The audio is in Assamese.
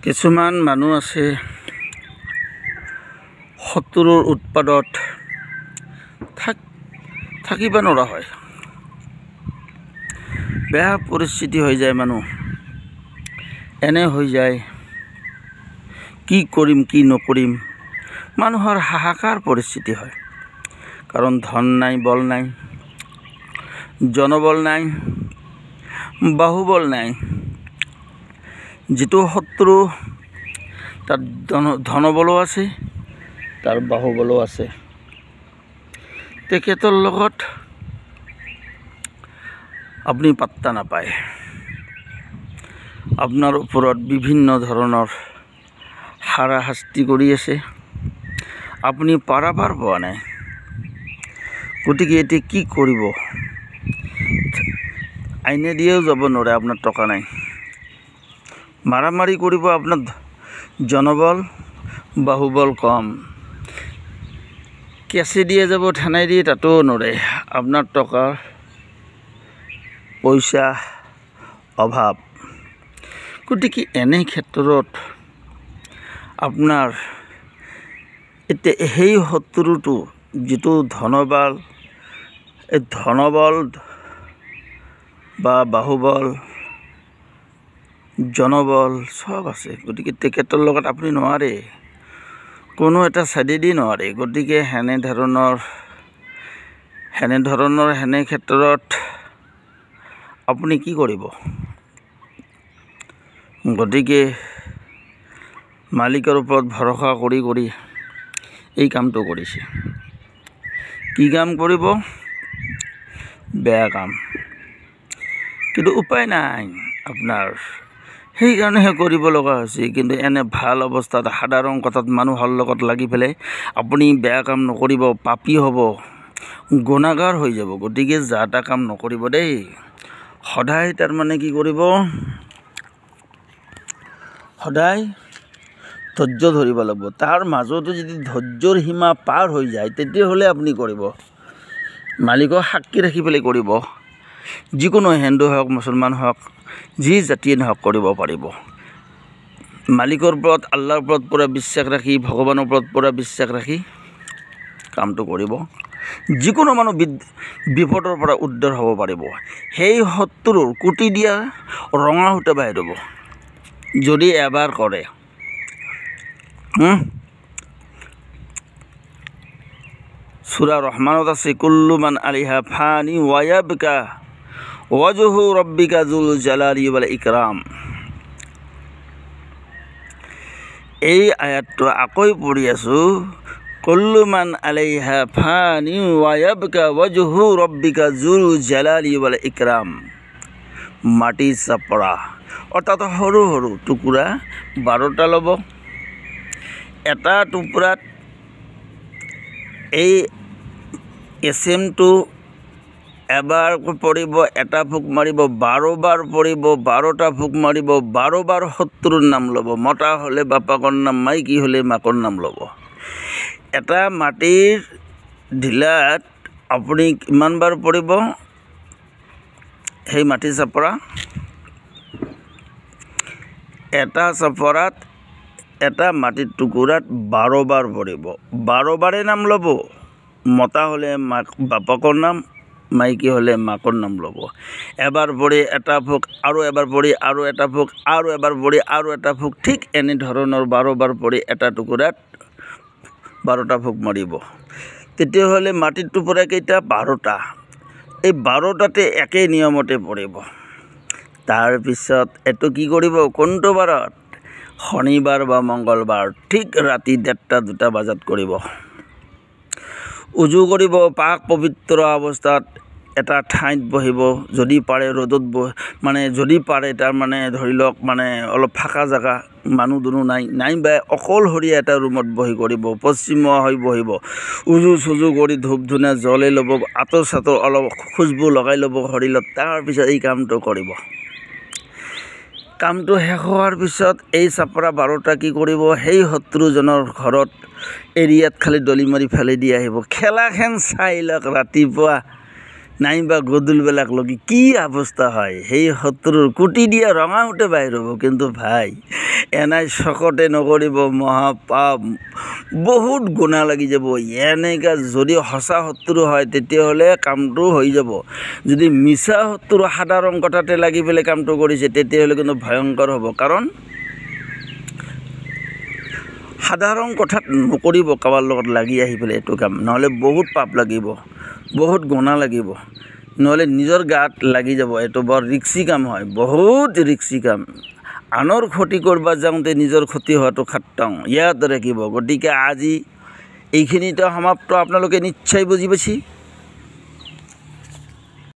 কিছুমান মানুহ আছে শত্ৰুৰ উৎপাদত থাকিব নোৱাৰা হয়। বেয়া পৰিস্থিতি হৈ যায়, মানুহ এনে হৈ যায়, কি কৰিম কি নকৰিম, মানুহৰ হাহাকাৰ পৰিস্থিতি হয়। কাৰণ ধন নাই, বল নাই, জনবল নাই, বাহুবল নাই। যিটো শত্ৰু তাত ধনবলো আছে, তাৰ বাহুবলো আছে। তেখেতৰ লগত আপুনি পাত্তা নাপায়। আপোনাৰ ওপৰত বিভিন্ন ধৰণৰ হাৰাশাস্তি কৰি আছে, আপুনি পাৰাবাৰ পোৱা নাই। গতিকে এতিয়া কি কৰিব? আইনে দিয়েও যাব নোৱাৰে, আপোনাৰ টকা নাই। মাৰামাৰি কৰিব, আপোনাৰ জনবল বাহুবল কম। কেঁচি দিয়ে যাব, থানাই দিয়ে, তাতো নোৱাৰে। আপোনাৰ টকা পইচা অভাৱ। গতিকে এনে ক্ষেত্ৰত আপোনাৰ এতিয়া সেই শত্ৰুটো যিটো ধনবল, এই ধনবল বা বাহুবল জনবল চব আছে। গতিকে তেখেতৰ লগত আপুনি নোৱাৰে, কোনো এটা চাইডেদি নোৱাৰে। গতিকে সেনে ক্ষেত্ৰত আপুনি কি কৰিব? গতিকে মালিকৰ ওপৰত ভৰসা কৰি এই কামটো কৰিছে। কি কাম কৰিব? বেয়া কাম, কিন্তু উপায় নাই আপোনাৰ, সেইকাৰণেহে কৰিব লগা হৈছে। কিন্তু এনে ভাল অৱস্থাত, সাধাৰণ কথাত মানুহৰ লগত লাগি পেলাই আপুনি বেয়া কাম নকৰিব, পাপী হ'ব, গুণাগাৰ হৈ যাব। গতিকে যা তা কাম নকৰিব দেই। সদায় তাৰমানে কি কৰিব? সদায় ধৈৰ্য ধৰিব লাগিব। তাৰ মাজতো যদি ধৈৰ্যৰ সীমা পাৰ হৈ যায়, তেতিয়াহ'লে আপুনি কৰিব। মালিকক সাক্ষী ৰাখি পেলাই কৰিব। যিকোনো হিন্দু হওক, মুছলমান হওক, যি জাতিয়ে নহওক কৰিব পাৰিব। মালিকৰ ওপৰত, আল্লাহৰ ওপৰত পূৰা বিশ্বাস ৰাখি, ভগৱানৰ ওপৰত পূৰা বিশ্বাস ৰাখি কামটো কৰিব। যিকোনো মানুহ বিপদৰ পৰা উদ্ধাৰ হ'ব পাৰিব। সেই শত্ৰুৰ কুটি দিয়া ৰঙা সূতা বাহিৰ হ'ব, যদি এবাৰ কৰে। সূৰা ৰহমানত আছে, কুল্লু মান আলাইহা ফানি ওয়া ইয়াবকা ওয়াজহু ৰাব্বিকা যুল জালালি ওয়াল ইকৰাম। এই আয়াতটো আকৌ পঢ়ি আছোঁ, কুল্লু মান আলাইহা ফানি ওয়া ইয়াবকা ওয়াজহু রাব্বিকা যুল জালালি ওয়াল ইকৰাম। মাটি চাপৰা, অৰ্থাৎ সৰু সৰু টুকুৰা 12টা ল'ব। এটা টুকুৰাত এই এচেমটো এবাৰ পৰিব, এটা ফুক মাৰিব, 12 বাৰ পৰিব, 12টা ফুক মাৰিব, 12 বাৰ শত্ৰুৰ নাম ল'ব। মতা হ'লে বাপাকৰ নাম, মাইকী হ'লে মাকৰ নাম ল'ব। এটা মাটিৰ ঢিলাত আপুনি কিমান বাৰ পৰিব? সেই মাটি চাপৰা এটা চাপৰাত, এটা মাটিৰ টুকুৰাত 12 বাৰ পৰিব। 12 বাৰে নাম ল'ব। মতা হ'লে বাপকৰ নাম, মাইকী হ'লে মাকৰ নাম ল'ব। এবাৰ পৰি এটা ফুক, আৰু এবাৰ পৰি আৰু এটা ফুক, আৰু এবাৰ পৰি আৰু এটা ফুক। ঠিক এনেধৰণৰ 12 বাৰ পৰি এটা টুকুৰাত 12টা ফুক মাৰিব। তেতিয়াহ'লে মাটিৰ টুকুৰা কেইটা? 12টা। এই 12টাতে একেই নিয়মতে পৰিব। তাৰপিছত এইটো কি কৰিব? কোনটো বাৰত? শনিবাৰ বা মংগলবাৰ, ঠিক ৰাতি 1:30-2টা বজাত কৰিব। উজু কৰিব, পাক পবিত্ৰ অৱস্থাত এটা ঠাইত বহিব। যদি পাৰে ৰ'দত যদি পাৰে তাৰমানে ধৰি লওক অলপ ফাঁকা জেগা, মানুহ দুনুহ নাই বা অকলশৰীয়া এটা ৰুমত বহি কৰিব। পশ্চিমমুখা হৈ বহিব। উজু চুজু কৰি ধূপ ধূনা জ্বলাই ল'ব, আঁতৰ চাতৰ অলপ খুচবু লগাই ল'ব শৰীৰত। তাৰপিছত এই কামটো কৰিব। কামটো শেষ হোৱাৰ পিছত এই চাপৰা 12টা কি কৰিব? সেই শত্ৰুজনৰ ঘৰত এৰিয়াত খালি দলি মাৰি ফেলাই দি আহিব। খেলাখন চাই লওক ৰাতিপুৱা নাইবা গধূলবেলাক লগি কি অৱস্থা হয় সেই শত্ৰুৰ কুটি দিয়া ৰঙাওতে বাহিৰ হ'ব কিন্তু ভাই এনাই চকতে নকৰিব মহাপাপ বহুত গুণা লাগি যাব এনেকা যদি সঁচা শত্ৰু হয় তেতিয়াহ'লে কামটো হৈ যাব যদি মিছা শত্ৰু সাধাৰণ কথাতে লাগি পেলাই কামটো কৰিছে তেতিয়াহ'লে কিন্তু ভয়ংকৰ হ'ব কাৰণ সাধাৰণ কথাত নকৰিব কাৰোবাৰ লগত লাগি আহি পেলাই এইটো কাম নহ'লে বহুত পাপ লাগিব বহুত গুণা লাগিব নহ'লে নিজৰ গাত লাগি যাব এইটো বৰ ৰিক্সি কাম হয় বহুত ৰিক্সি কাম আনৰ ক্ষতি কৰিব যাওঁতে নিজৰ ক্ষতি হোৱাটো খাট্টাং ইয়াত ৰাখিব গতিকে আজি এইখিনিতে সমাপ্ত আপোনালোকে নিশ্চয় বুজি পাইছে।